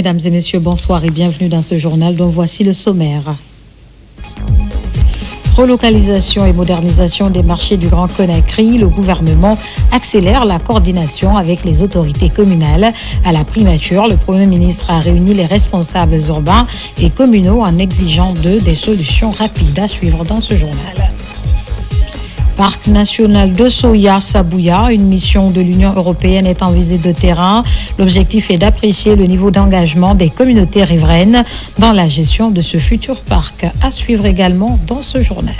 Mesdames et messieurs, bonsoir et bienvenue dans ce journal dont voici le sommaire. Relocalisation et modernisation des marchés du Grand Conakry, le gouvernement accélère la coordination avec les autorités communales. À la primature, le Premier ministre a réuni les responsables urbains et communaux en exigeant d'eux des solutions rapides à suivre dans ce journal. Parc national de Soya-Sabouya, une mission de l'Union européenne est en visite de terrain. L'objectif est d'apprécier le niveau d'engagement des communautés riveraines dans la gestion de ce futur parc. À suivre également dans ce journal.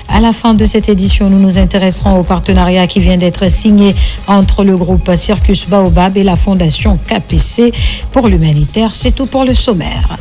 À la fin de cette édition, nous nous intéresserons au partenariat qui vient d'être signé entre le groupe Circus Baobab et la fondation KPC pour l'humanitaire. C'est tout pour le sommaire.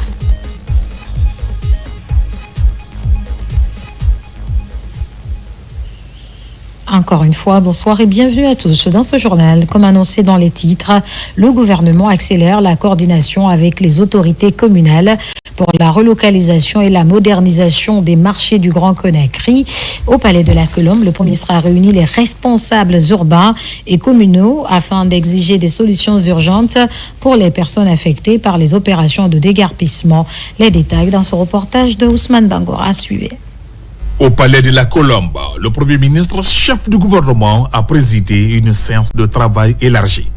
Encore une fois, bonsoir et bienvenue à tous. Dans ce journal, comme annoncé dans les titres, le gouvernement accélère la coordination avec les autorités communales pour la relocalisation et la modernisation des marchés du Grand Conakry. Au Palais de la Colombe, le Premier ministre a réuni les responsables urbains et communaux afin d'exiger des solutions urgentes pour les personnes affectées par les opérations de déguerpissement. Les détails dans ce reportage de Ousmane Bangora. Suivez. Au Palais de la Colombe, le Premier ministre, chef du gouvernement, a présidé une séance de travail élargie,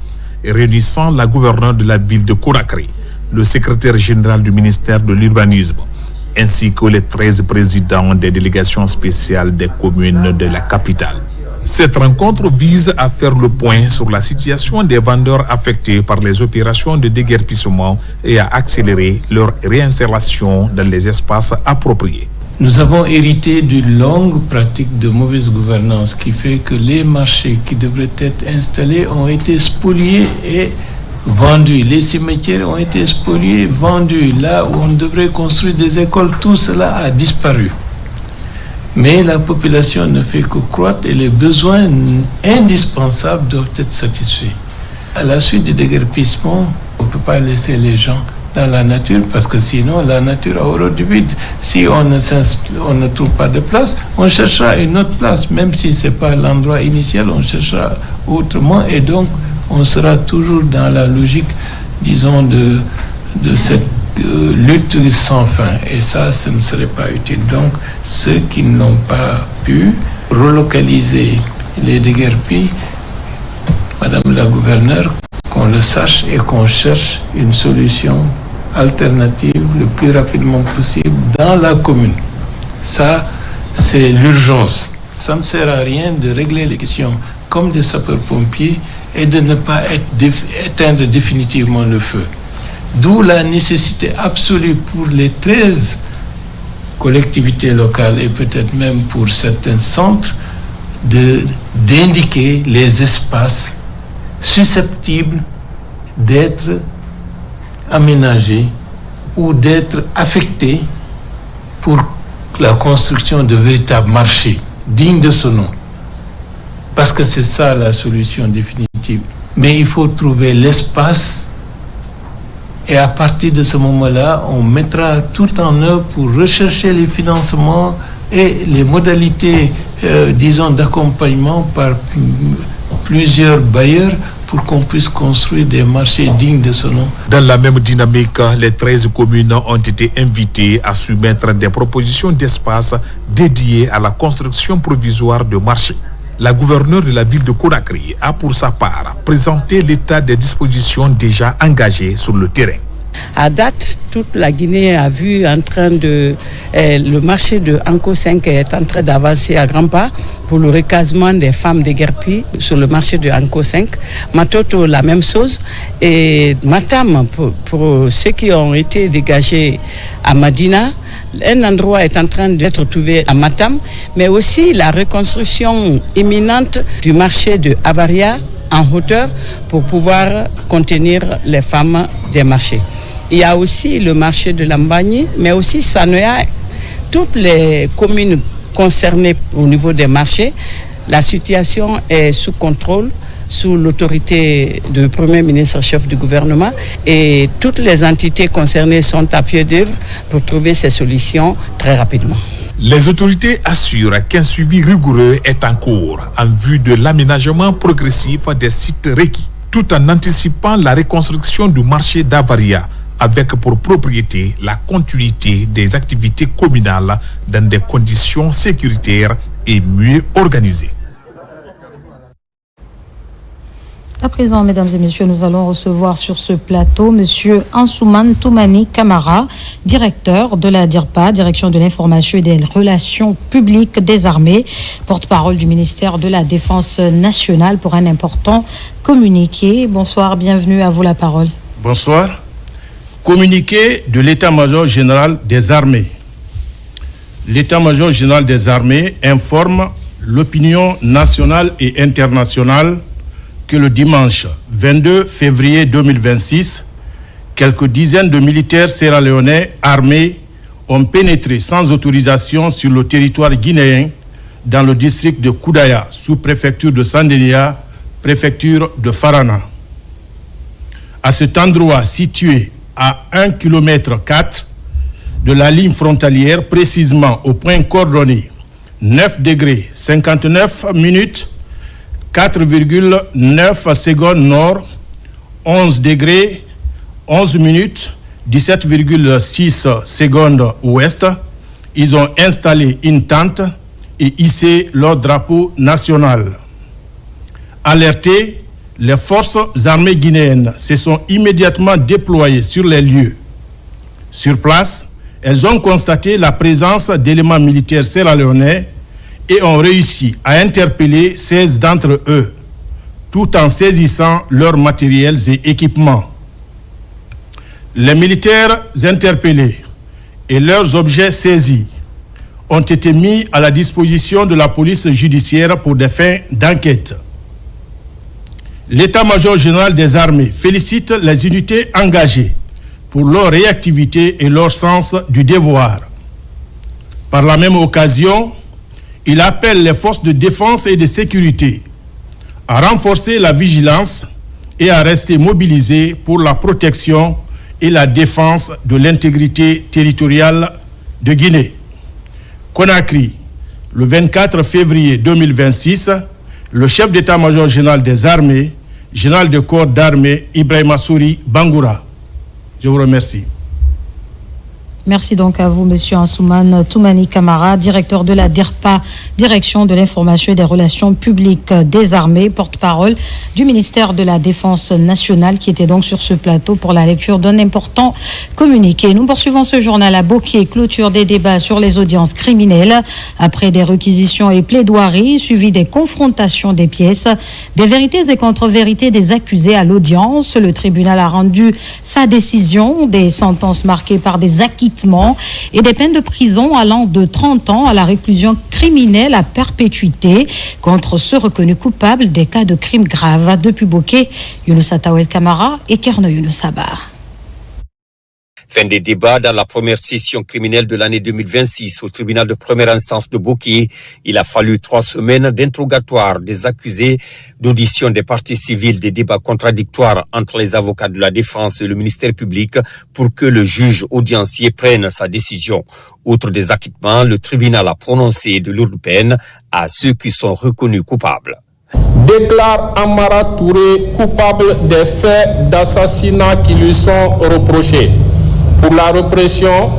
réunissant la gouverneure de la ville de Conakry, le secrétaire général du ministère de l'Urbanisme, ainsi que les 13 présidents des délégations spéciales des communes de la capitale. Cette rencontre vise à faire le point sur la situation des vendeurs affectés par les opérations de déguerpissement et à accélérer leur réinstallation dans les espaces appropriés. Nous avons hérité d'une longue pratique de mauvaise gouvernance qui fait que les marchés qui devraient être installés ont été spoliés et vendus. Les cimetières ont été spoliés, vendus. Là où on devrait construire des écoles, tout cela a disparu. Mais la population ne fait que croître et les besoins indispensables doivent être satisfaits. À la suite du déguerpissement, on ne peut pas laisser les gens dans la nature, parce que sinon la nature a horreur du vide. Si on ne trouve pas de place, on cherchera une autre place, même si ce n'est pas l'endroit initial, on cherchera autrement, et donc on sera toujours dans la logique, disons, de cette lutte sans fin, et ça, ce ne serait pas utile. Donc, ceux qui n'ont pas pu relocaliser les déguerpis, Madame la gouverneure, qu'on le sache et qu'on cherche une solution alternative le plus rapidement possible dans la commune. Ça, c'est l'urgence. Ça ne sert à rien de régler les questions comme des sapeurs-pompiers et de ne pas éteindre définitivement le feu. D'où la nécessité absolue pour les 13 collectivités locales et peut-être même pour certains centres d'indiquer les espaces susceptibles d'être aménagés ou d'être affectés pour la construction de véritables marchés dignes de ce nom. Parce que c'est ça la solution définitive. Mais il faut trouver l'espace et à partir de ce moment-là, on mettra tout en œuvre pour rechercher les financements et les modalités, disons, d'accompagnement par plusieurs bailleurs pour qu'on puisse construire des marchés dignes de ce nom. Dans la même dynamique, les 13 communes ont été invitées à soumettre des propositions d'espace dédiées à la construction provisoire de marchés. La gouverneure de la ville de Conakry a pour sa part présenté l'état des dispositions déjà engagées sur le terrain. À date, toute la Guinée a vu le marché de Anko 5 est en train d'avancer à grands pas pour le recasement des femmes déguerpies sur le marché de Anko 5. Matoto, la même chose. Et Matam, pour ceux qui ont été dégagés à Madina, un endroit est en train d'être trouvé à Matam, mais aussi la reconstruction imminente du marché de Avaria en hauteur pour pouvoir contenir les femmes des marchés. Il y a aussi le marché de Lambagni, mais aussi Sanoya. Toutes les communes concernées au niveau des marchés, la situation est sous contrôle, sous l'autorité du Premier ministre, chef du gouvernement, et toutes les entités concernées sont à pied d'œuvre pour trouver ces solutions très rapidement. Les autorités assurent qu'un suivi rigoureux est en cours en vue de l'aménagement progressif des sites requis. tout en anticipant la reconstruction du marché d'Avaria, avec pour propriété la continuité des activités communales dans des conditions sécuritaires et mieux organisées. À présent, mesdames et messieurs, nous allons recevoir sur ce plateau M. Ansoumane Toumani Camara, directeur de la DIRPA, Direction de l'information et des relations publiques des armées, porte-parole du ministère de la Défense nationale pour un important communiqué. Bonsoir, bienvenue, à vous la parole. Bonsoir. Communiqué de l'état-major général des armées. L'état-major général des armées informe l'opinion nationale et internationale que le dimanche 22 février 2026, quelques dizaines de militaires sierra-léonais armés ont pénétré sans autorisation sur le territoire guinéen dans le district de Koudaya, sous-préfecture de Sandélia, préfecture de Farana. À cet endroit situé à 1,4 km de la ligne frontalière, précisément au point coordonné 9 degrés 59 minutes 4,9 secondes nord, 11 degrés 11 minutes 17,6 secondes ouest, ils ont installé une tente et hissé leur drapeau national. Alertés, les forces armées guinéennes se sont immédiatement déployées sur les lieux. Sur place, elles ont constaté la présence d'éléments militaires sierra-léonais et ont réussi à interpeller 16 d'entre eux, tout en saisissant leurs matériels et équipements. Les militaires interpellés et leurs objets saisis ont été mis à la disposition de la police judiciaire pour des fins d'enquête. L'état-major général des armées félicite les unités engagées pour leur réactivité et leur sens du devoir. Par la même occasion, il appelle les forces de défense et de sécurité à renforcer la vigilance et à rester mobilisés pour la protection et la défense de l'intégrité territoriale de Guinée. Conakry, le 24 février 2026, le chef d'état-major général des armées, général de corps d'armée Ibrahima Souri Bangoura. Je vous remercie. Merci donc à vous, Monsieur Ansoumane Toumani Camara, directeur de la DIRPA, Direction de l'information et des relations publiques des armées, porte-parole du ministère de la Défense nationale, qui était donc sur ce plateau pour la lecture d'un important communiqué. Nous poursuivons ce journal à Boké, clôture des débats sur les audiences criminelles. Après des réquisitions et plaidoiries, suivi des confrontations des pièces, des vérités et contre-vérités des accusés à l'audience, le tribunal a rendu sa décision, des sentences marquées par des acquittements et des peines de prison allant de 30 ans à la réclusion criminelle à perpétuité contre ceux reconnus coupables des cas de crimes graves. Depuis Boké, Younoussa Tawel Kamara et Kerno Younoussaba. Fin des débats dans la première session criminelle de l'année 2026 au tribunal de première instance de Boké. Il a fallu 3 semaines d'interrogatoire des accusés, d'audition des parties civiles, des débats contradictoires entre les avocats de la défense et le ministère public pour que le juge audiencier prenne sa décision. Outre des acquittements, le tribunal a prononcé de lourdes peines à ceux qui sont reconnus coupables. Déclare Amara Touré coupable des faits d'assassinat qui lui sont reprochés. Pour la répression,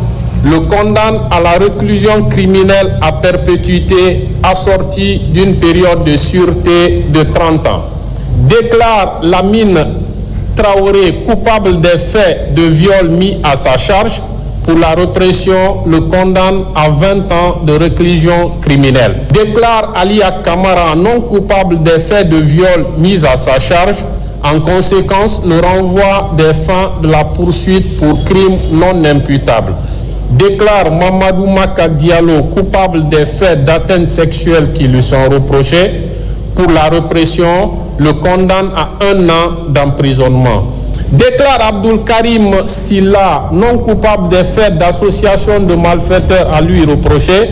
le condamne à la réclusion criminelle à perpétuité assortie d'une période de sûreté de 30 ans. Déclare Lamine Traoré coupable des faits de viol mis à sa charge. Pour la répression, le condamne à 20 ans de réclusion criminelle. Déclare Alia Kamara non coupable des faits de viol mis à sa charge. En conséquence, le renvoi des fins de la poursuite pour crime non imputable. Déclare Mamadou Maka Diallo coupable des faits d'atteinte sexuelle qui lui sont reprochés. Pour la répression, le condamne à 1 an d'emprisonnement. Déclare Abdul Karim Silla non coupable des faits d'association de malfaiteurs à lui reprochés.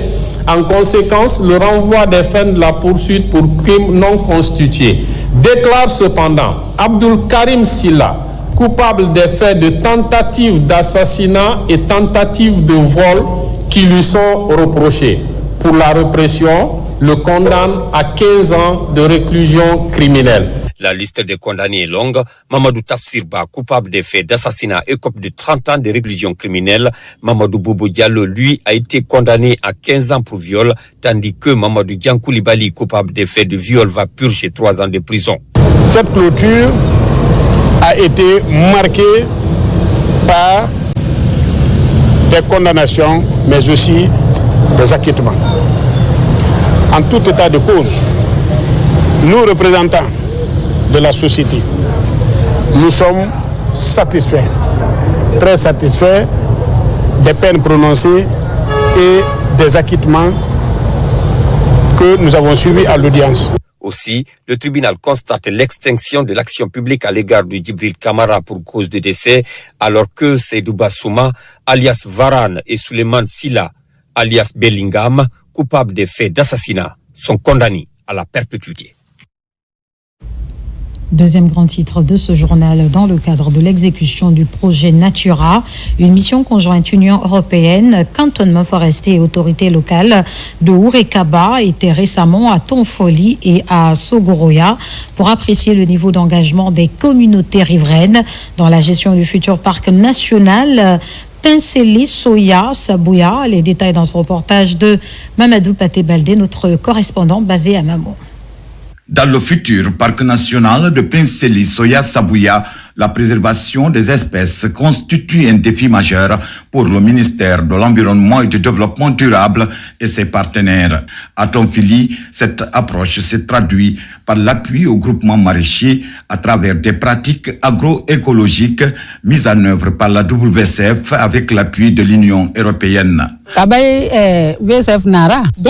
En conséquence, le renvoi des fins de la poursuite pour crime non constitué. Déclare cependant Abdul Karim Silla coupable des faits de tentative d'assassinat et tentative de vol qui lui sont reprochés. Pour la répression, le condamne à 15 ans de réclusion criminelle. La liste des condamnés est longue. Mamadou Tafsirba, coupable des faits d'assassinat, écope de 30 ans de réclusion criminelle. Mamadou Bobo Diallo, lui, a été condamné à 15 ans pour viol, tandis que Mamadou Diankoulibaly, coupable des faits de viol, va purger 3 ans de prison. Cette clôture a été marquée par des condamnations, mais aussi des acquittements. En tout état de cause, nous, représentants de la société, nous sommes satisfaits, très satisfaits des peines prononcées et des acquittements que nous avons suivis à l'audience. Aussi, le tribunal constate l'extinction de l'action publique à l'égard de Djibril Kamara pour cause de décès, alors que Seydou Bassouma, alias Varane, et Souleymane Silla, alias Bellingham, coupables des faits d'assassinat, sont condamnés à la perpétuité. Deuxième grand titre de ce journal, dans le cadre de l'exécution du projet Natura, une mission conjointe Union européenne, cantonnement forestier et autorités locales de Ourekaba était récemment à Tonfoli et à Sogoroya pour apprécier le niveau d'engagement des communautés riveraines dans la gestion du futur parc national Pinseli Soya Sabouya. Les détails dans ce reportage de Mamadou Paté-Baldé, notre correspondant basé à Mamou. Dans le futur parc national de Pinseli Soya Sabouya, la préservation des espèces constitue un défi majeur pour le ministère de l'Environnement et du Développement durable et ses partenaires. À Tonfili, cette approche se traduit par l'appui au groupement maraîcher à travers des pratiques agroécologiques mises en œuvre par la WCF avec l'appui de l'Union européenne. Dès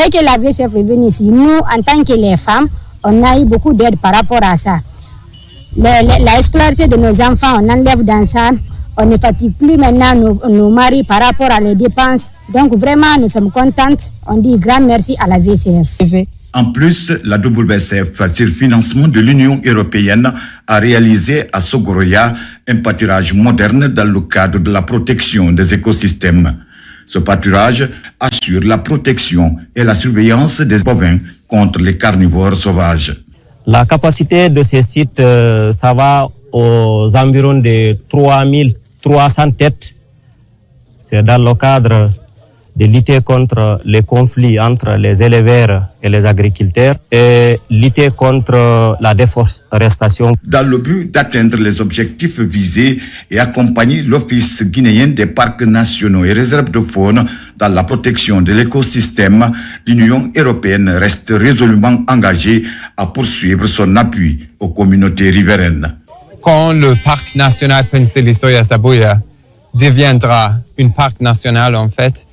que la WCF est venue ici, nous, en tant que les femmes, on a eu beaucoup d'aide par rapport à ça. La scolarité de nos enfants, on enlève dans ça. On ne fatigue plus maintenant nos maris par rapport à les dépenses. Donc vraiment, nous sommes contentes. On dit grand merci à la WCF. En plus, la WCF, sur financement de l'Union européenne, a réalisé à Sogoroya un pâturage moderne dans le cadre de la protection des écosystèmes. Ce pâturage assure la protection et la surveillance des bovins contre les carnivores sauvages. La capacité de ces sites, ça va aux environs de 3300 têtes. C'est dans le cadre de lutter contre les conflits entre les éleveurs et les agriculteurs et lutter contre la déforestation. Dans le but d'atteindre les objectifs visés et accompagner l'Office guinéen des parcs nationaux et réserves de faune dans la protection de l'écosystème, l'Union européenne reste résolument engagée à poursuivre son appui aux communautés riveraines. Quand le parc national Pinseli Soya Sabouya deviendra un parc national, en fait,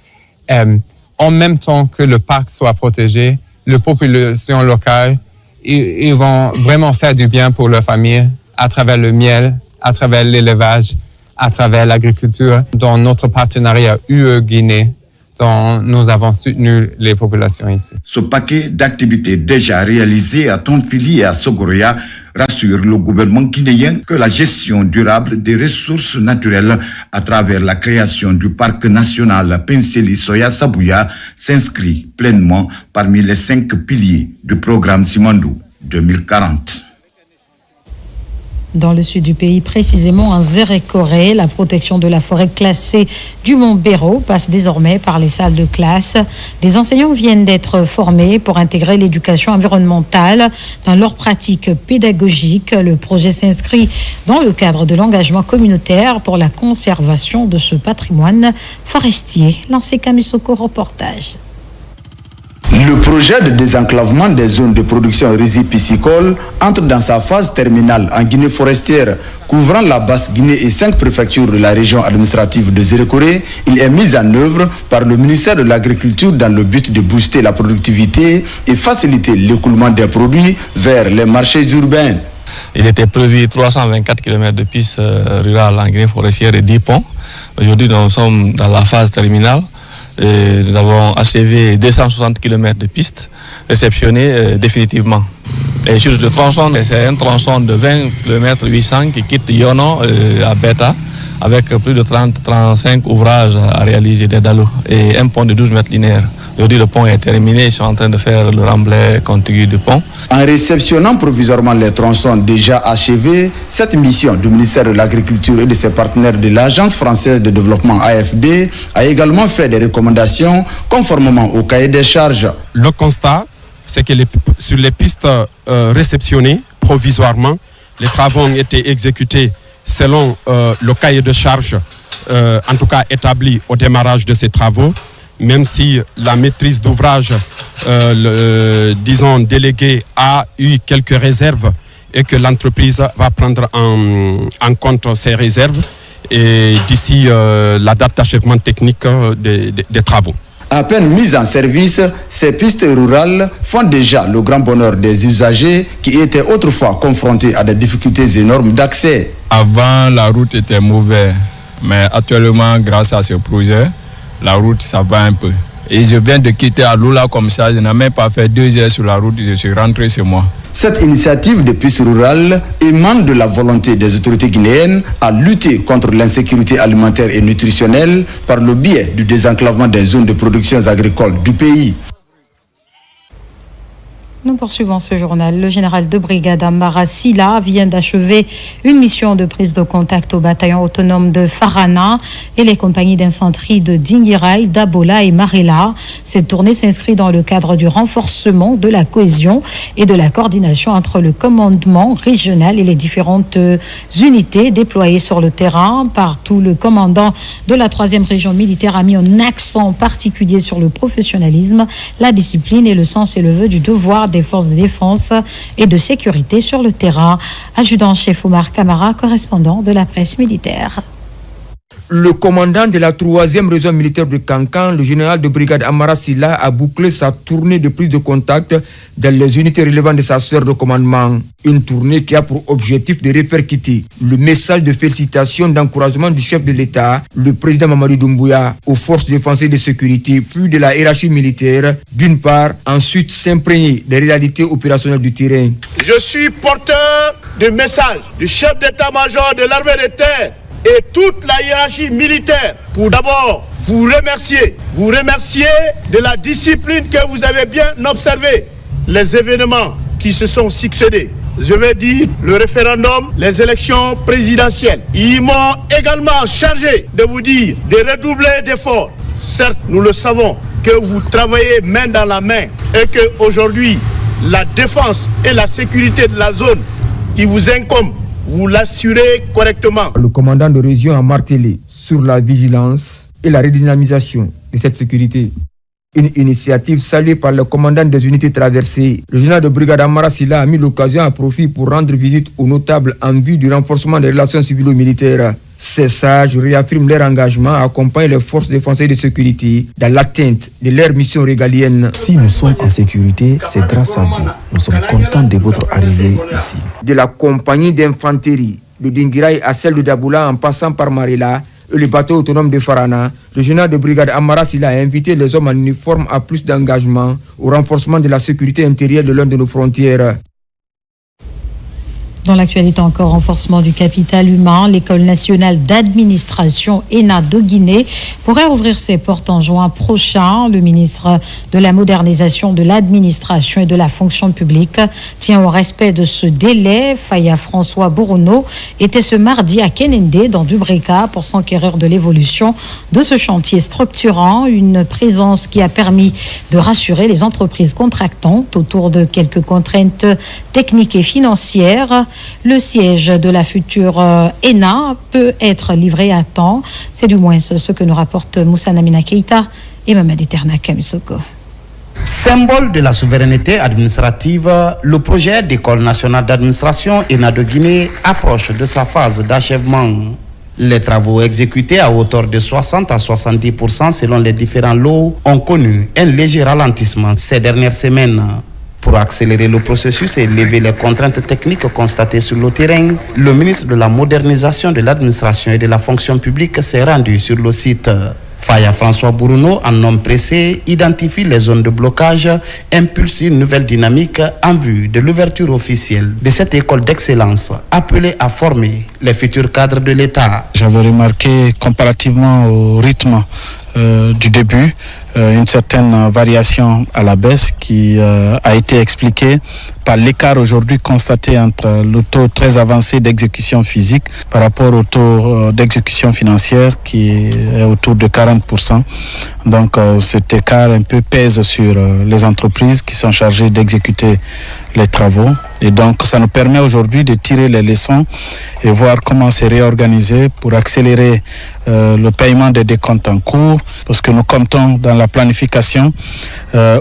en même temps que le parc soit protégé, les populations locales, ils vont vraiment faire du bien pour leur famille à travers le miel, à travers l'élevage, à travers l'agriculture. Dans notre partenariat UE-Guinée, dont nous avons soutenu les populations ici. Ce paquet d'activités déjà réalisées à Tonfili et à Sogoroya rassure le gouvernement guinéen que la gestion durable des ressources naturelles à travers la création du parc national Pinseli Soya Sabouya s'inscrit pleinement parmi les 5 piliers du programme Simandou 2040. Dans le sud du pays, précisément en Zérékoré, la protection de la forêt classée du Mont Béraud passe désormais par les salles de classe. Des enseignants viennent d'être formés pour intégrer l'éducation environnementale dans leurs pratiques pédagogiques. Le projet s'inscrit dans le cadre de l'engagement communautaire pour la conservation de ce patrimoine forestier. Lancé Kamisoko, reportage. Le projet de désenclavement des zones de production rizipiscicole entre dans sa phase terminale en Guinée forestière, couvrant la Basse-Guinée et 5 préfectures de la région administrative de Zérékoré. Il est mis en œuvre par le ministère de l'Agriculture dans le but de booster la productivité et faciliter l'écoulement des produits vers les marchés urbains. Il était prévu 324 km de pistes rurales en Guinée forestière et 10 ponts. Aujourd'hui, nous sommes dans la phase terminale. Et nous avons achevé 260 km de pistes réceptionnées définitivement. Et sur le tronçon, c'est un tronçon de 20 km 800 qui quitte Yono à Beta avec plus de 30-35 ouvrages à réaliser des dallos et un pont de 12 mètres linéaires. Aujourd'hui, le pont est terminé. Ils sont en train de faire le remblai contigu du pont. En réceptionnant provisoirement les tronçons déjà achevés, cette mission du ministère de l'Agriculture et de ses partenaires de l'Agence française de développement AFD a également fait des recommandations conformément au cahier des charges. Le constat, c'est que sur les pistes réceptionnées provisoirement, les travaux ont été exécutés selon le cahier de charges, en tout cas établi au démarrage de ces travaux, même si la maîtrise d'ouvrage, disons déléguée, a eu quelques réserves et que l'entreprise va prendre en compte ces réserves et d'ici la date d'achèvement technique des travaux. À peine mises en service, ces pistes rurales font déjà le grand bonheur des usagers qui étaient autrefois confrontés à des difficultés énormes d'accès. Avant, la route était mauvaise, mais actuellement, grâce à ce projet, la route, ça va un peu. Et je viens de quitter Aloula comme ça, je n'ai même pas fait 2 heures sur la route, je suis rentré chez moi. Cette initiative de pistes rurales émane de la volonté des autorités guinéennes à lutter contre l'insécurité alimentaire et nutritionnelle par le biais du désenclavement des zones de production agricole du pays. Nous poursuivons ce journal. Le général de brigade Amara Silla vient d'achever une mission de prise de contact au bataillon autonome de Farana et les compagnies d'infanterie de Dingirai, Dabola et Marela. Cette tournée s'inscrit dans le cadre du renforcement de la cohésion et de la coordination entre le commandement régional et les différentes unités déployées sur le terrain. Partout, le commandant de la 3e région militaire a mis un accent particulier sur le professionnalisme, la discipline et le sens élevé du devoir des forces de défense et de sécurité sur le terrain. Adjudant-chef Omar Kamara, correspondant de la presse militaire. Le commandant de la 3e région militaire de Kankan, le général de brigade Amara Silla, a bouclé sa tournée de prise de contact dans les unités relevant de sa sphère de commandement. Une tournée qui a pour objectif de répercuter le message de félicitations, d'encouragement du chef de l'État, le président Mamadou Doumbouya, aux forces de défense et de sécurité, puis de la hiérarchie militaire, d'une part, ensuite s'imprégner des réalités opérationnelles du terrain. Je suis porteur de message du chef d'état-major de l'armée de terre et toute la hiérarchie militaire pour d'abord vous remercier de la discipline que vous avez bien observée. Les événements qui se sont succédés, je vais dire le référendum, les élections présidentielles, ils m'ont également chargé de vous dire de redoubler d'efforts. Certes, nous le savons que vous travaillez main dans la main et qu'aujourd'hui, la défense et la sécurité de la zone qui vous incombe, vous l'assurez correctement. Le commandant de région a martelé sur la vigilance et la redynamisation de cette sécurité. Une initiative saluée par le commandant des unités traversées. Le général de brigade Amara Silla a mis l'occasion à profit pour rendre visite aux notables en vue du renforcement des relations civilo-militaires. Ces sages réaffirment leur engagement à accompagner les forces de défense et de sécurité dans l'atteinte de leur mission régalienne. Si nous sommes en sécurité, c'est grâce à vous. Nous sommes contents de votre arrivée ici. De la compagnie d'infanterie de Dingirai à celle de Daboula en passant par Marela et le bateau autonome de Farana, le général de brigade Amara Silla a invité les hommes en uniforme à plus d'engagement au renforcement de la sécurité intérieure de l'une de nos frontières. Dans l'actualité encore, renforcement du capital humain, l'École nationale d'administration ENA de Guinée pourrait ouvrir ses portes en juin prochain. Le ministre de la modernisation de l'administration et de la fonction publique tient au respect de ce délai. Faya François Bourouno était ce mardi à Kenende dans Dubreka pour s'enquérir de l'évolution de ce chantier structurant, une présence qui a permis de rassurer les entreprises contractantes autour de quelques contraintes techniques et financières. Le siège de la future ENA peut être livré à temps. C'est du moins ce que nous rapportent Moussa Namina Keïta et Mamadi Terna Kamisoko. Symbole de la souveraineté administrative, le projet d'école nationale d'administration ENA de Guinée approche de sa phase d'achèvement. Les travaux exécutés à hauteur de 60 à 70% selon les différents lots ont connu un léger ralentissement ces dernières semaines. Pour accélérer le processus et lever les contraintes techniques constatées sur le terrain, le ministre de la modernisation de l'administration et de la fonction publique s'est rendu sur le site. Faya François Bourouno, en homme pressé, identifie les zones de blocage, impulse une nouvelle dynamique en vue de l'ouverture officielle de cette école d'excellence appelée à former les futurs cadres de l'État. J'avais remarqué comparativement au rythme du début, une certaine variation à la baisse qui a été expliquée par l'écart aujourd'hui constaté entre le taux très avancé d'exécution physique par rapport au taux d'exécution financière qui est autour de 40%. Donc cet écart un peu pèse sur les entreprises qui sont chargées d'exécuter les travaux. Et donc ça nous permet aujourd'hui de tirer les leçons et voir comment se réorganiser pour accélérer le paiement des décomptes en cours, parce que nous comptons dans la planification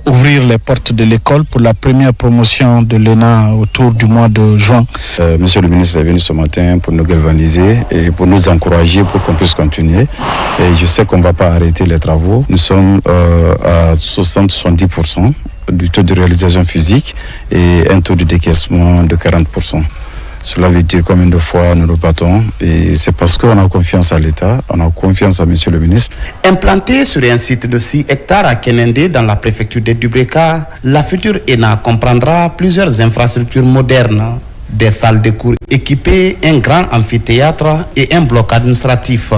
ouvrir les portes de l'école pour la première promotion de l'ENA autour du mois de juin. Monsieur le ministre est venu ce matin pour nous galvaniser et pour nous encourager pour qu'on puisse continuer. Et je sais qu'on ne va pas arrêter les travaux. Nous sommes à 60-70% du taux de réalisation physique et un taux de décaissement de 40%. Cela veut dire combien de fois nous nous battons, et c'est parce qu'on a confiance à l'État, on a confiance à Monsieur le ministre. Implantée sur un site de 6 hectares à Kenendé dans la préfecture de Dubreka, la future ENA comprendra plusieurs infrastructures modernes, des salles de cours équipées, un grand amphithéâtre et un bloc administratif.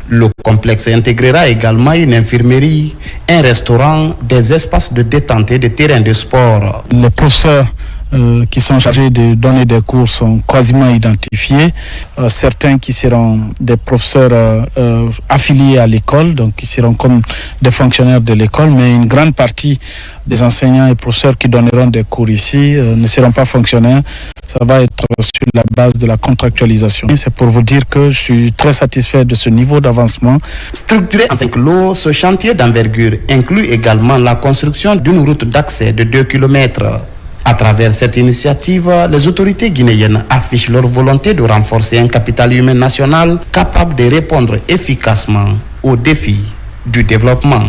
Le complexe intégrera également une infirmerie, un restaurant, des espaces de détente et des terrains de sport. Les professeurs qui sont chargés de donner des cours sont quasiment identifiés. Certains qui seront des professeurs affiliés à l'école, donc qui seront comme des fonctionnaires de l'école, mais une grande partie des enseignants et professeurs qui donneront des cours ici ne seront pas fonctionnaires. Ça va être sur la base de la contractualisation. C'est pour vous dire que je suis très satisfait de ce niveau d'avancement. Structuré en 5 lots, ce chantier d'envergure inclut également la construction d'une route d'accès de 2 km. À travers cette initiative, les autorités guinéennes affichent leur volonté de renforcer un capital humain national capable de répondre efficacement aux défis du développement.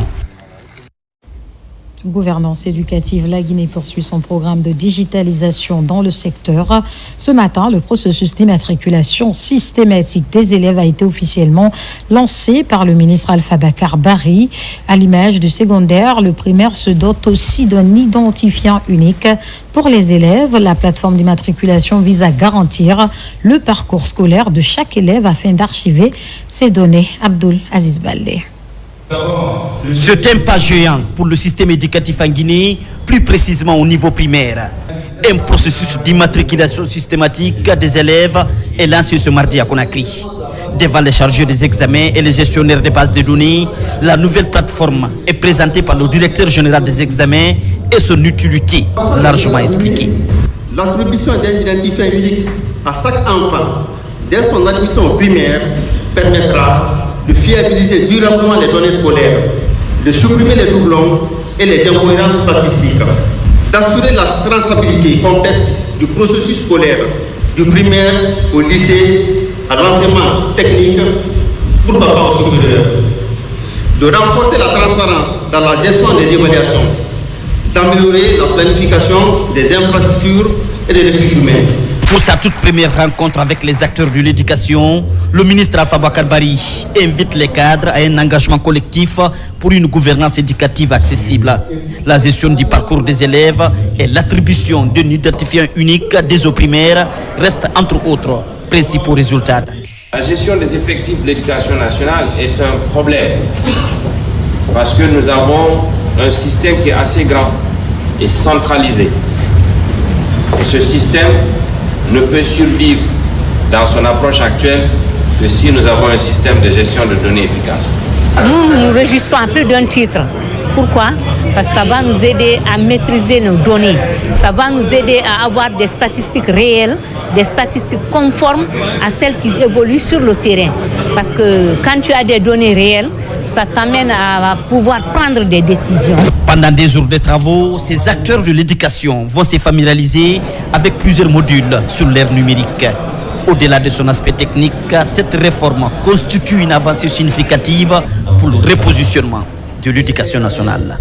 Gouvernance éducative, la Guinée poursuit son programme de digitalisation dans le secteur. Ce matin, le processus d'immatriculation systématique des élèves a été officiellement lancé par le ministre Alpha Bakar Barry. À l'image du secondaire, le primaire se dote aussi d'un identifiant unique. Pour les élèves, la plateforme d'immatriculation vise à garantir le parcours scolaire de chaque élève afin d'archiver ces données. Abdul Aziz Baldé. C'est un pas géant pour le système éducatif en Guinée, plus précisément au niveau primaire. Un processus d'immatriculation systématique des élèves est lancé ce mardi à Conakry. Devant les chargeurs des examens et les gestionnaires des bases de données, la nouvelle plateforme est présentée par le directeur général des examens et son utilité largement expliquée. L'attribution d'un identifiant unique à chaque enfant dès son admission au primaire permettra de fiabiliser durablement les données scolaires, de supprimer les doublons et les incohérences statistiques, d'assurer la traçabilité complète du processus scolaire, du primaire au lycée, à l'enseignement technique, pourquoi pas au supérieur, de renforcer la transparence dans la gestion des évaluations, d'améliorer la planification des infrastructures et des ressources humaines. Pour sa toute première rencontre avec les acteurs de l'éducation, le ministre Alpha Bakar Barry invite les cadres à un engagement collectif pour une gouvernance éducative accessible. La gestion du parcours des élèves et l'attribution d'un identifiant unique dès au primaire restent entre autres principaux résultats. La gestion des effectifs de l'éducation nationale est un problème parce que nous avons un système qui est assez grand et centralisé. Et ce système ne peut survivre dans son approche actuelle que si nous avons un système de gestion de données efficace. Nous nous réjouissons un peu d'un titre. Pourquoi? Parce que ça va nous aider à maîtriser nos données. Ça va nous aider à avoir des statistiques réelles, des statistiques conformes à celles qui évoluent sur le terrain. Parce que quand tu as des données réelles, ça t'amène à pouvoir prendre des décisions. Pendant des jours de travaux, ces acteurs de l'éducation vont se familiariser avec plusieurs modules sur l'ère numérique. Au-delà de son aspect technique, cette réforme constitue une avancée significative pour le repositionnement de l'éducation nationale.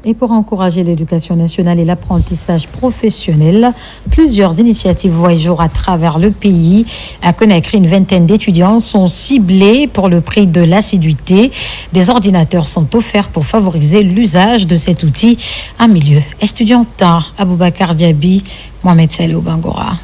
Et pour encourager l'éducation nationale et l'apprentissage professionnel, plusieurs initiatives voient jour à travers le pays. À Conakry, une vingtaine d'étudiants sont ciblés pour le prix de l'assiduité. Des ordinateurs sont offerts pour favoriser l'usage de cet outil en milieu estudiantin. Aboubakar Diaby, Mohamed Saleh Bangora.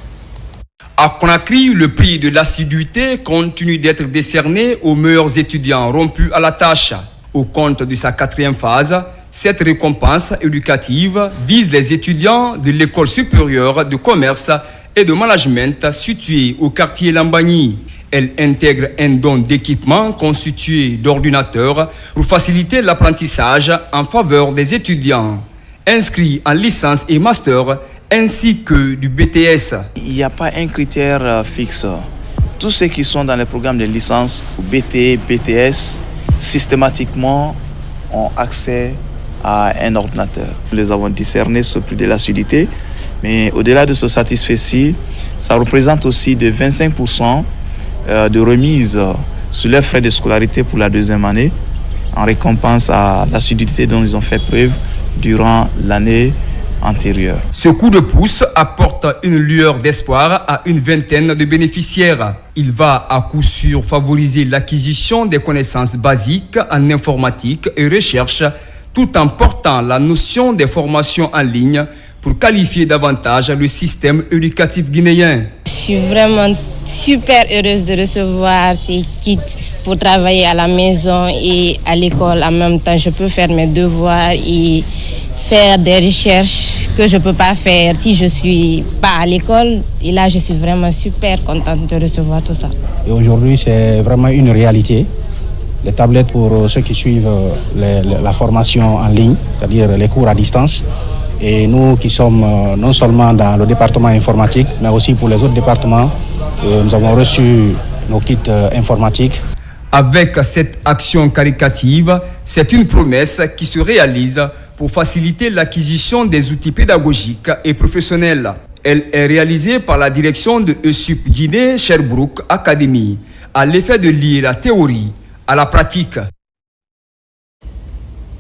À Conakry, le prix de l'assiduité continue d'être décerné aux meilleurs étudiants rompus à la tâche. Au compte de sa 4e phase, cette récompense éducative vise les étudiants de l'école supérieure de commerce et de management située au quartier Lambagny. Elle intègre un don d'équipement constitué d'ordinateurs pour faciliter l'apprentissage en faveur des étudiants inscrits en licence et master ainsi que du BTS. Il n'y a pas un critère fixe. Tous ceux qui sont dans les programmes de licence, BT, BTS, systématiquement ont accès à un ordinateur. Nous les avons discernés sur le prix de l'assiduité, mais au-delà de ce satisfait-ci, ça représente aussi de 25% de remise sur les frais de scolarité pour la 2e année, en récompense à l'assiduité dont ils ont fait preuve durant l'année antérieure. Ce coup de pouce apporte une lueur d'espoir à une vingtaine de bénéficiaires. Il va à coup sûr favoriser l'acquisition des connaissances basiques en informatique et recherche, tout en portant la notion des formations en ligne pour qualifier davantage le système éducatif guinéen. Je suis vraiment super heureuse de recevoir ces kits pour travailler à la maison et à l'école en même temps. Je peux faire mes devoirs et faire des recherches que je ne peux pas faire si je ne suis pas à l'école. Et là, je suis vraiment super contente de recevoir tout ça. Et aujourd'hui, c'est vraiment une réalité. Les tablettes pour ceux qui suivent la formation en ligne, c'est-à-dire les cours à distance. Et nous qui sommes non seulement dans le département informatique, mais aussi pour les autres départements, nous avons reçu nos kits informatiques. Avec cette action caritative, c'est une promesse qui se réalise pour faciliter l'acquisition des outils pédagogiques et professionnels. Elle est réalisée par la direction de ESUP Guinée Sherbrooke Academy, à l'effet de lier la théorie à la pratique.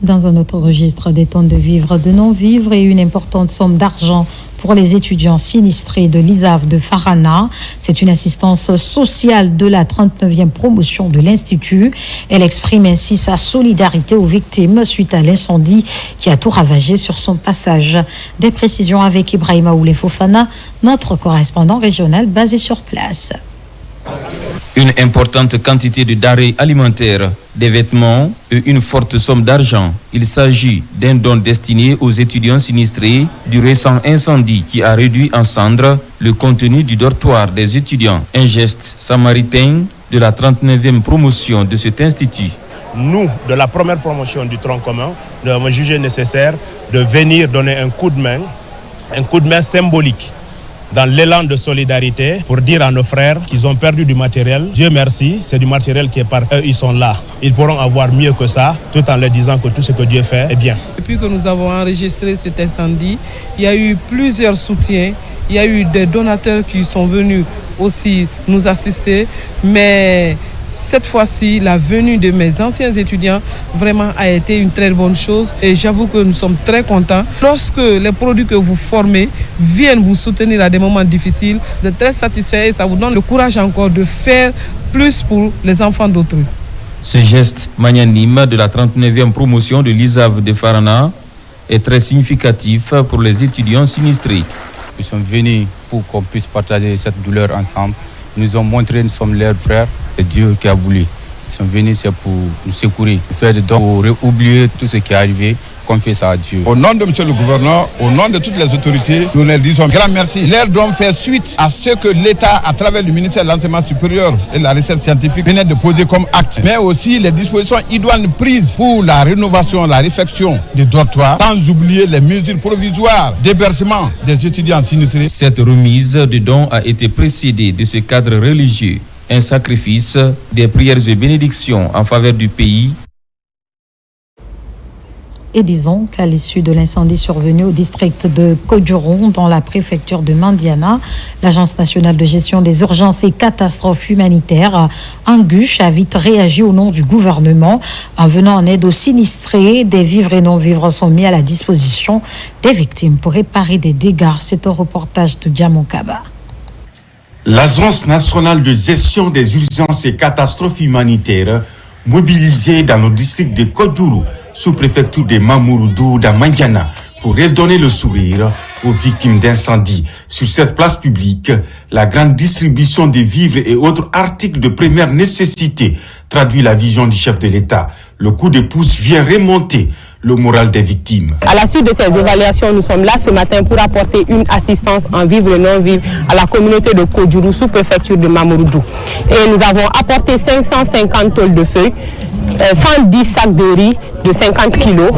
Dans un autre registre, des tonnes de vivres, de non-vivres et une importante somme d'argent pour les étudiants sinistrés de l'ISAF de Farana. C'est une assistance sociale de la 39e promotion de l'Institut. Elle exprime ainsi sa solidarité aux victimes suite à l'incendie qui a tout ravagé sur son passage. Des précisions avec Ibrahima Oulé Fofana, notre correspondant régional basé sur place. Une importante quantité de denrées alimentaires, des vêtements et une forte somme d'argent. Il s'agit d'un don destiné aux étudiants sinistrés du récent incendie qui a réduit en cendres le contenu du dortoir des étudiants. Un geste samaritain de la 39e promotion de cet institut. Nous, de la première promotion du tronc commun, nous avons jugé nécessaire de venir donner un coup de main symbolique dans l'élan de solidarité pour dire à nos frères qu'ils ont perdu du matériel. Dieu merci, c'est du matériel qui est par eux, ils sont là. Ils pourront avoir mieux que ça, tout en leur disant que tout ce que Dieu fait est bien. Depuis que nous avons enregistré cet incendie, il y a eu plusieurs soutiens, il y a eu des donateurs qui sont venus aussi nous assister, mais cette fois-ci, la venue de mes anciens étudiants vraiment a été une très bonne chose et j'avoue que nous sommes très contents. Lorsque les produits que vous formez viennent vous soutenir à des moments difficiles, vous êtes très satisfaits et ça vous donne le courage encore de faire plus pour les enfants d'autrui. Ce geste magnanime de la 39e promotion de l'ISAF de Farana est très significatif pour les étudiants sinistrés. Nous sommes venus pour qu'on puisse partager cette douleur ensemble. Nous ont montré que nous sommes leurs frères et Dieu qui a voulu. Ils sont venus c'est pour nous secourir, faire des dons, pour oublier tout ce qui est arrivé, confier ça à Dieu. Au nom de M. le gouverneur, au nom de toutes les autorités, nous leur disons grand merci. Leurs dons fait suite à ce que l'État, à travers le ministère de l'Enseignement supérieur et de la Recherche scientifique, venait de poser comme acte. Mais aussi les dispositions idoines prises pour la rénovation, la réfection des dortoirs, sans oublier les mesures provisoires d'hébergement des étudiants sinistrés. Cette remise de dons a été précédée de ce cadre religieux, un sacrifice, des prières et bénédictions en faveur du pays. Et disons qu'à l'issue de l'incendie survenu au district de Kodjoron, dans la préfecture de Mandiana, l'Agence nationale de gestion des urgences et catastrophes humanitaires, Anguche, a vite réagi au nom du gouvernement en venant en aide aux sinistrés. Des vivres et non-vivres sont mis à la disposition des victimes pour réparer des dégâts. C'est un reportage de Diamon Kaba. L'Agence nationale de gestion des urgences et catastrophes humanitaires, mobilisée dans le district de Kodjourou, sous-préfecture de Mamourou dans Mandiana, pour redonner le sourire aux victimes d'incendies. Sur cette place publique, la grande distribution de vivres et autres articles de première nécessité traduit la vision du chef de l'État. Le coup de pouce vient remonter le moral des victimes. À la suite de ces évaluations, nous sommes là ce matin pour apporter une assistance en vivres et non-vivres à la communauté de Kodjourou, sous-préfecture de Mamouroudou. Et nous avons apporté 550 tôles de feuilles, 110 sacs de riz de 50 kilos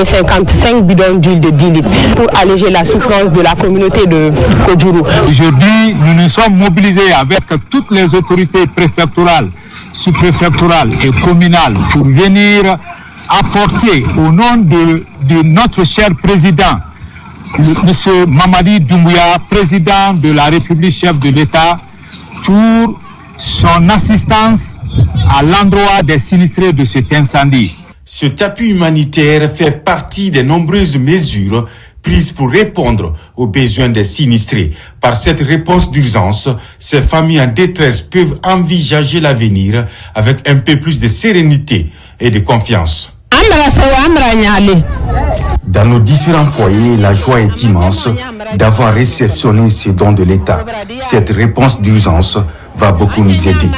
et 55 bidons d'huile de 10 litres pour alléger la souffrance de la communauté de Kodjourou. Aujourd'hui, nous nous sommes mobilisés avec toutes les autorités préfectorales, sous-préfectorales et communales pour venir apporter au nom de notre cher président, M. Mamadi Doumbouya, président de la République, chef de l'État, pour son assistance à l'endroit des sinistrés de cet incendie. Cet appui humanitaire fait partie des nombreuses mesures prises pour répondre aux besoins des sinistrés. Par cette réponse d'urgence, ces familles en détresse peuvent envisager l'avenir avec un peu plus de sérénité et de confiance. Dans nos différents foyers, la joie est immense d'avoir réceptionné ce don de l'État. Cette réponse d'urgence va beaucoup nous aider.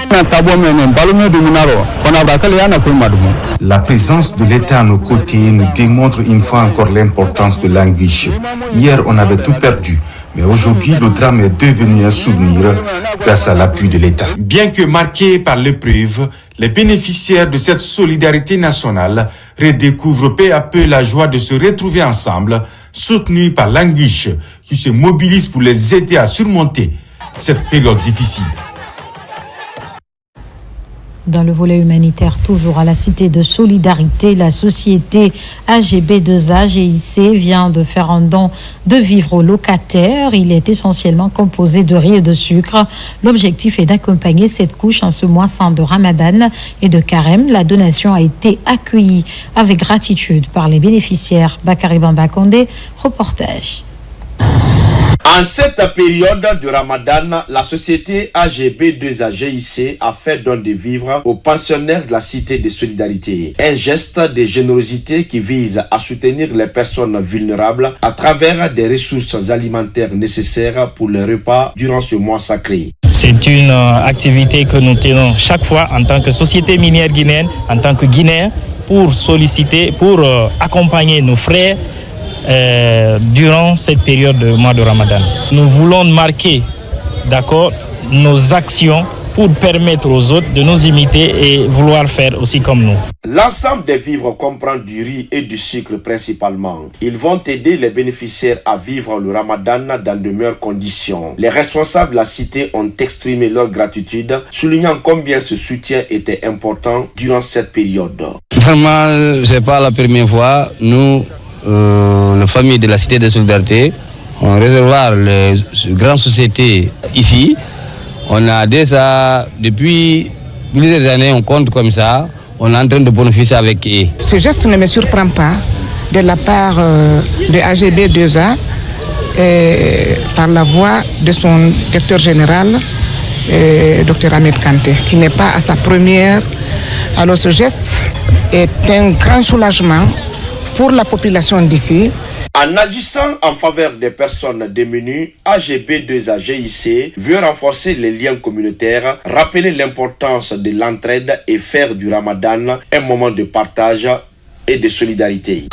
La présence de l'État à nos côtés nous démontre une fois encore l'importance de l'anguiche. Hier, on avait tout perdu, mais aujourd'hui, le drame est devenu un souvenir grâce à l'appui de l'État. Bien que marqués par l'épreuve, les bénéficiaires de cette solidarité nationale redécouvrent peu à peu la joie de se retrouver ensemble, soutenus par l'anguiche qui se mobilise pour les aider à surmonter cette période difficile. Dans le volet humanitaire, toujours à la Cité de Solidarité, la société AGB2A GIC vient de faire un don de vivres aux locataires. Il est essentiellement composé de riz et de sucre. L'objectif est d'accompagner cette couche en ce mois saint de Ramadan et de Carême. La donation a été accueillie avec gratitude par les bénéficiaires. Bakary Bamba-Kondé, reportage. En cette période de Ramadan, la société AGB2A GIC a fait don de vivres aux pensionnaires de la Cité de Solidarité. Un geste de générosité qui vise à soutenir les personnes vulnérables à travers des ressources alimentaires nécessaires pour les repas durant ce mois sacré. C'est une activité que nous tenons chaque fois en tant que société minière guinéenne, en tant que Guinéens, pour solliciter, pour accompagner nos frères durant cette période de mois de Ramadan. Nous voulons marquer, d'accord, nos actions pour permettre aux autres de nous imiter et vouloir faire aussi comme nous. L'ensemble des vivres comprend du riz et du sucre principalement. Ils vont aider les bénéficiaires à vivre le Ramadan dans de meilleures conditions. Les responsables de la cité ont exprimé leur gratitude, soulignant combien ce soutien était important durant cette période. Vraiment, c'est pas la première fois. Nous, la famille de la Cité de Solidarité, on réserve les grandes sociétés ici. On a déjà, depuis plusieurs années, on compte comme ça. On est en train de bénéficier avec eux. Ce geste ne me surprend pas de la part de AGB2A par la voix de son directeur général, Dr Ahmed Kanté, qui n'est pas à sa première. Alors ce geste est un grand soulagement pour la population d'ici. En agissant en faveur des personnes démunies, AGB2A GIC veut renforcer les liens communautaires, rappeler l'importance de l'entraide et faire du Ramadan un moment de partage et de solidarité.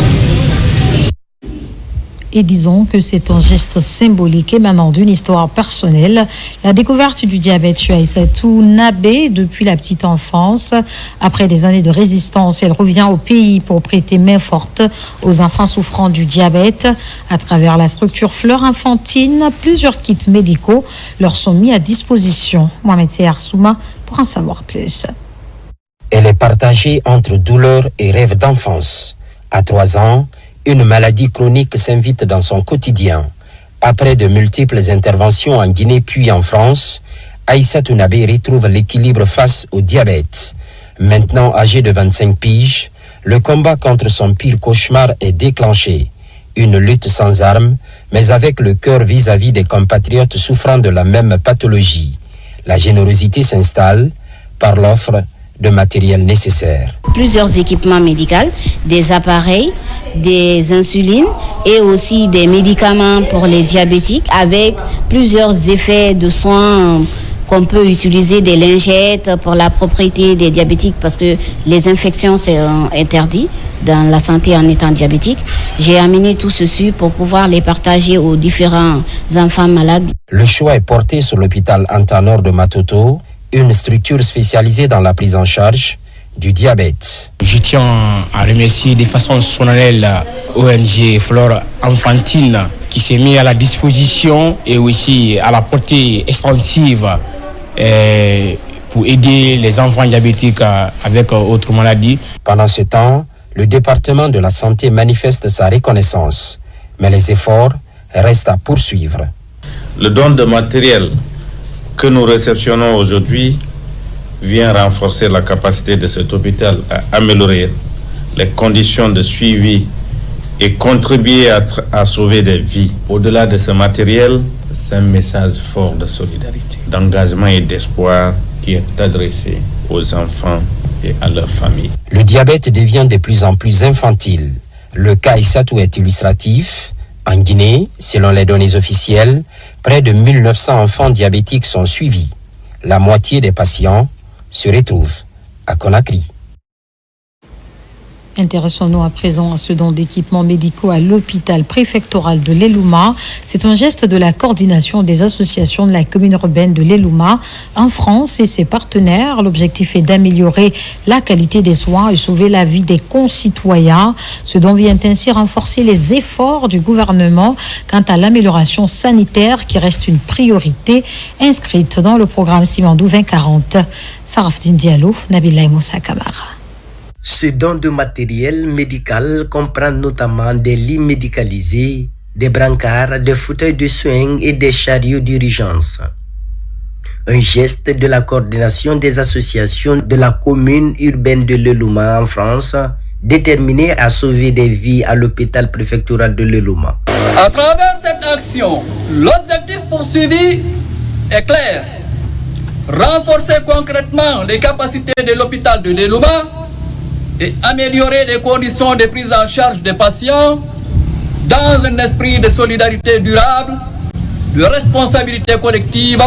Et disons que c'est un geste symbolique émanant d'une histoire personnelle. La découverte du diabète chez Aïssatou Nabé depuis la petite enfance. Après des années de résistance, elle revient au pays pour prêter main forte aux enfants souffrant du diabète. À travers la structure Fleur Infantine, plusieurs kits médicaux leur sont mis à disposition. Mohamed Seyar Souma pour en savoir plus. Elle est partagée entre douleur et rêve d'enfance. À 3 ans, une maladie chronique s'invite dans son quotidien. Après de multiples interventions en Guinée puis en France, Aïssatou Nabé retrouve l'équilibre face au diabète. Maintenant âgée de 25 piges, le combat contre son pire cauchemar est déclenché. Une lutte sans armes, mais avec le cœur vis-à-vis des compatriotes souffrant de la même pathologie. La générosité s'installe par l'offre de matériel nécessaire. Plusieurs équipements médicaux, des appareils, des insulines, et aussi des médicaments pour les diabétiques avec plusieurs effets de soins qu'on peut utiliser, des lingettes pour la propriété des diabétiques parce que les infections c'est interdit dans la santé en étant diabétique. J'ai amené tout ceci pour pouvoir les partager aux différents enfants malades. Le choix est porté sur l'hôpital Antanor de Matoto, une structure spécialisée dans la prise en charge du diabète. Je tiens à remercier de façon solennelle ONG Flore Enfantine qui s'est mis à la disposition et aussi à la portée extensive pour aider les enfants diabétiques avec autres maladies. Pendant ce temps, le département de la santé manifeste sa reconnaissance, mais les efforts restent à poursuivre. Le don de matériel que nous réceptionnons aujourd'hui vient renforcer la capacité de cet hôpital à améliorer les conditions de suivi et contribuer à sauver des vies. Au-delà de ce matériel, c'est un message fort de solidarité, d'engagement et d'espoir qui est adressé aux enfants et à leurs familles. Le diabète devient de plus en plus infantile. Le cas Issatou est illustratif. En Guinée, selon les données officielles, près de 1900 enfants diabétiques sont suivis. La moitié des patients se retrouvent à Conakry. Intéressons-nous à présent à ce don d'équipements médicaux à l'hôpital préfectoral de l'Elouma. C'est un geste de la coordination des associations de la commune urbaine de l'Elouma en France et ses partenaires. L'objectif est d'améliorer la qualité des soins et sauver la vie des concitoyens. Ce don vient ainsi renforcer les efforts du gouvernement quant à l'amélioration sanitaire qui reste une priorité inscrite dans le programme Simandou 2040. Sarafdine Diallo, Nabila Moussa Kamara. Ce don de matériel médical comprend notamment des lits médicalisés, des brancards, des fauteuils de soins et des chariots d'urgence. Un geste de la coordination des associations de la commune urbaine de l'Elouma en France, déterminé à sauver des vies à l'hôpital préfectoral de l'Elouma. À travers cette action, l'objectif poursuivi est clair. Renforcer concrètement les capacités de l'hôpital de l'Elouma et améliorer les conditions de prise en charge des patients dans un esprit de solidarité durable, de responsabilité collective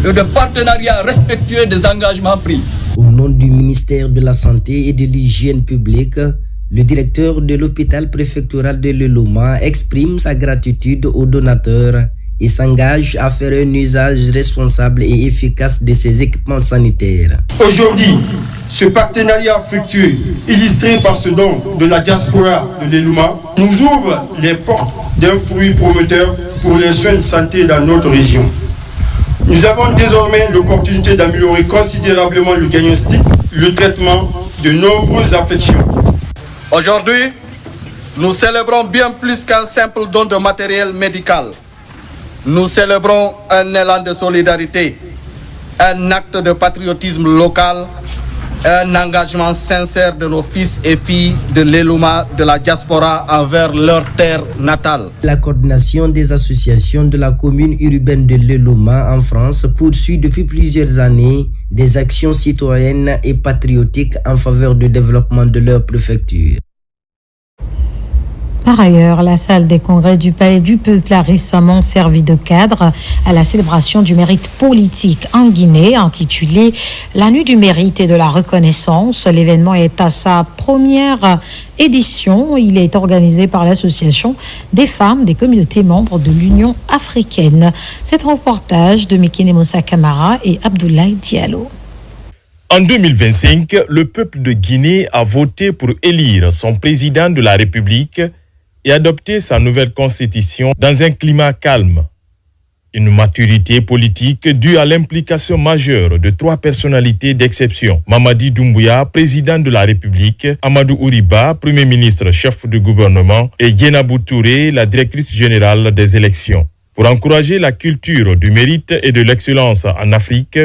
et de partenariat respectueux des engagements pris. Au nom du ministère de la Santé et de l'Hygiène publique, le directeur de l'hôpital préfectoral de l'Elouma exprime sa gratitude aux donateurs et s'engage à faire un usage responsable et efficace de ces équipements sanitaires. Aujourd'hui, ce partenariat fructueux, illustré par ce don de la diaspora de l'Elouma, nous ouvre les portes d'un fruit prometteur pour les soins de santé dans notre région. Nous avons désormais l'opportunité d'améliorer considérablement le diagnostic, le traitement de nombreuses affections. Aujourd'hui, nous célébrons bien plus qu'un simple don de matériel médical. Nous célébrons un élan de solidarité, un acte de patriotisme local, un engagement sincère de nos fils et filles de l'Elouma, de la diaspora envers leur terre natale. La coordination des associations de la commune urbaine de l'Elouma en France poursuit depuis plusieurs années des actions citoyennes et patriotiques en faveur du développement de leur préfecture. Par ailleurs, la salle des congrès du Palais du Peuple a récemment servi de cadre à la célébration du mérite politique en Guinée, intitulée La Nuit du mérite et de la reconnaissance. L'événement est à sa première édition. Il est organisé par l'Association des femmes des communautés membres de l'Union africaine. C'est un reportage de Mekine Moussa Kamara et Abdoulaye Diallo. En 2025, le peuple de Guinée a voté pour élire son président de la République et adopter sa nouvelle constitution dans un climat calme. Une maturité politique due à l'implication majeure de 3 personnalités d'exception. Mamadi Doumbouya, président de la République, Amadou Ouriba, premier ministre chef de gouvernement, et Yenabou Touré, la directrice générale des élections. Pour encourager la culture du mérite et de l'excellence en Afrique,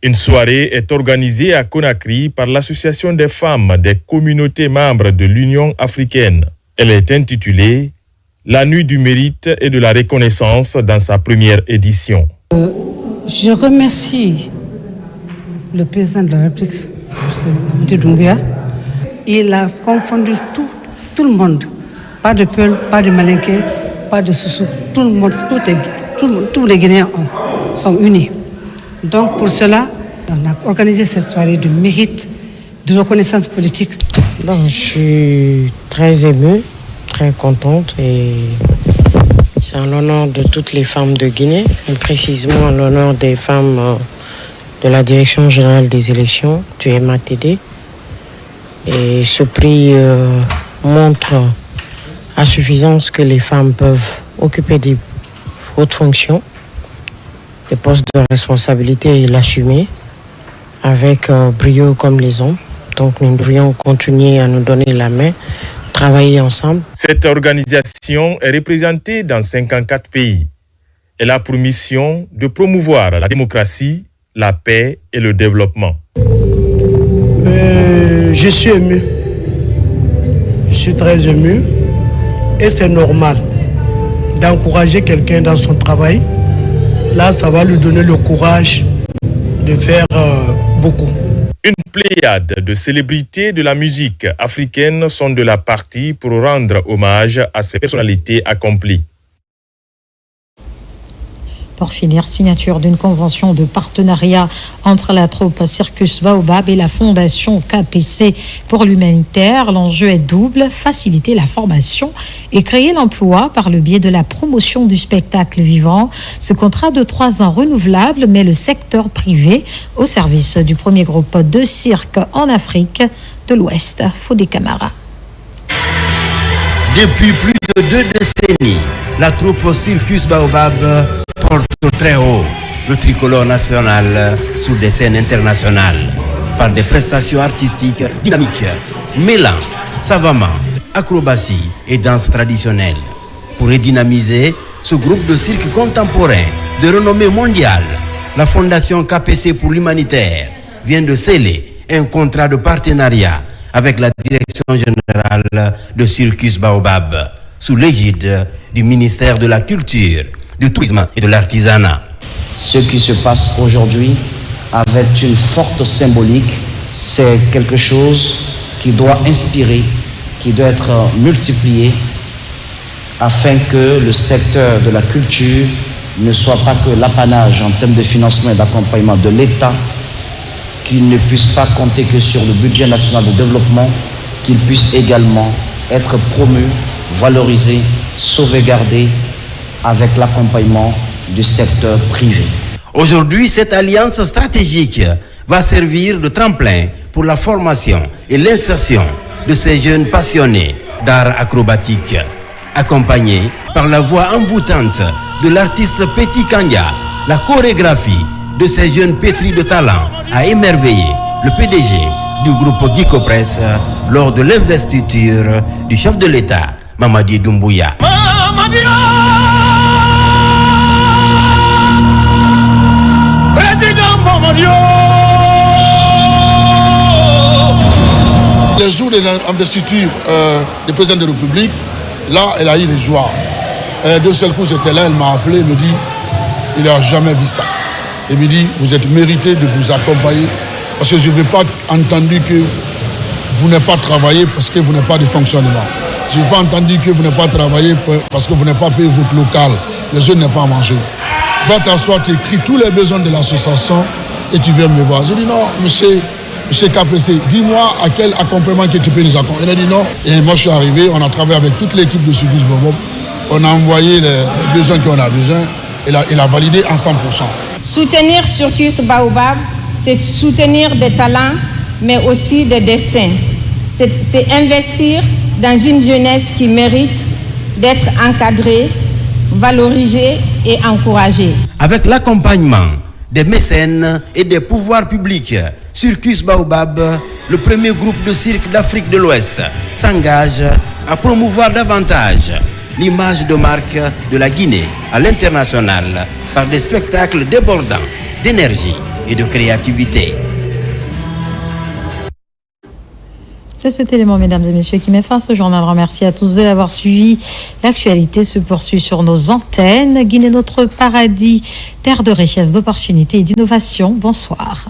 une soirée est organisée à Conakry par l'Association des femmes des communautés membres de l'Union africaine. Elle est intitulée « La nuit du mérite et de la reconnaissance » dans sa première édition. Je remercie le président de la République, M. Doumbouya. Il a confondu tout le monde Pas de Peul, pas de Malinké, pas de Soussou. Tout le monde, tous les Guinéens sont unis. Donc pour cela, on a organisé cette soirée de mérite, de reconnaissance politique. Bon, je suis très émue, très contente et c'est en l'honneur de toutes les femmes de Guinée, et précisément en l'honneur des femmes de la Direction générale des élections, du MATD. Et ce prix montre à suffisance que les femmes peuvent occuper des hautes fonctions, des postes de responsabilité et l'assumer avec brio comme les hommes. Donc nous devrions continuer à nous donner la main, travailler ensemble. Cette organisation est représentée dans 54 pays. Elle a pour mission de promouvoir la démocratie, la paix et le développement. Je suis ému. Je suis très ému. Et c'est normal d'encourager quelqu'un dans son travail. Là, ça va lui donner le courage de faire beaucoup. Une pléiade de célébrités de la musique africaine sont de la partie pour rendre hommage à ces personnalités accomplies. Pour finir, signature d'une convention de partenariat entre la troupe Circus Baobab et la fondation KPC pour l'humanitaire. L'enjeu est double, faciliter la formation et créer l'emploi par le biais de la promotion du spectacle vivant. Ce contrat de 3 ans renouvelable met le secteur privé au service du premier groupe de cirque en Afrique de l'Ouest. Fodé Camara. Depuis plus de 2 décennies, la troupe Circus Baobab porte très haut le tricolore national sur des scènes internationales par des prestations artistiques dynamiques, mêlant savamment acrobatie et danse traditionnelle. Pour redynamiser ce groupe de cirque contemporain de renommée mondiale, la fondation KPC pour l'humanitaire vient de sceller un contrat de partenariat avec la direction générale de Circus Baobab sous l'égide du ministère de la Culture, du Tourisme et de l'Artisanat. Ce qui se passe aujourd'hui avait une forte symbolique. C'est quelque chose qui doit inspirer, qui doit être multiplié afin que le secteur de la culture ne soit pas que l'apanage en termes de financement et d'accompagnement de l'État, qu'il ne puisse pas compter que sur le budget national de développement, qu'il puisse également être promu, valorisé, sauvegardé avec l'accompagnement du secteur privé. Aujourd'hui, cette alliance stratégique va servir de tremplin pour la formation et l'insertion de ces jeunes passionnés d'art acrobatique. Accompagnés par la voix envoûtante de l'artiste Petit Kanya, la chorégraphie de ces jeunes pétris de talent a émerveillé le PDG du groupe Guico Press lors de l'investiture du chef de l'État, Mamadi Doumbouya. Le jour de l'investiture du président de la République, là, elle a eu les joies. D'un seul coup, j'étais là, elle m'a appelé, elle me dit, il n'a jamais vu ça. Elle me dit, vous êtes mérité de vous accompagner, parce que je n'ai pas entendu que vous n'avez pas travaillé parce que vous n'avez pas de fonctionnement. Je n'ai pas entendu que vous n'avez pas travaillé parce que vous n'avez pas payé votre local. Les jeunes n'ont pas mangé. Va t'asseoir, tu écris tous les besoins de l'association et tu viens me voir. J'ai dit non, monsieur KPC, dis-moi à quel accompagnement que tu peux nous accompagner. Il a dit non. Et moi je suis arrivé, on a travaillé avec toute l'équipe de Circus Baobab. On a envoyé les besoins qu'on a besoin. Il a validé en 100%. Soutenir Circus Baobab, c'est soutenir des talents, mais aussi des destins. C'est investir dans une jeunesse qui mérite d'être encadrée, valorisée et encouragée. Avec l'accompagnement des mécènes et des pouvoirs publics, Circus Baobab, le premier groupe de cirque d'Afrique de l'Ouest, s'engage à promouvoir davantage l'image de marque de la Guinée à l'international par des spectacles débordants d'énergie et de créativité. C'est cet élément, mesdames et messieurs, qui met fin à ce journal. Remercie à tous de l'avoir suivi. L'actualité se poursuit sur nos antennes. Guinée, notre paradis, terre de richesse, d'opportunités et d'innovation. Bonsoir.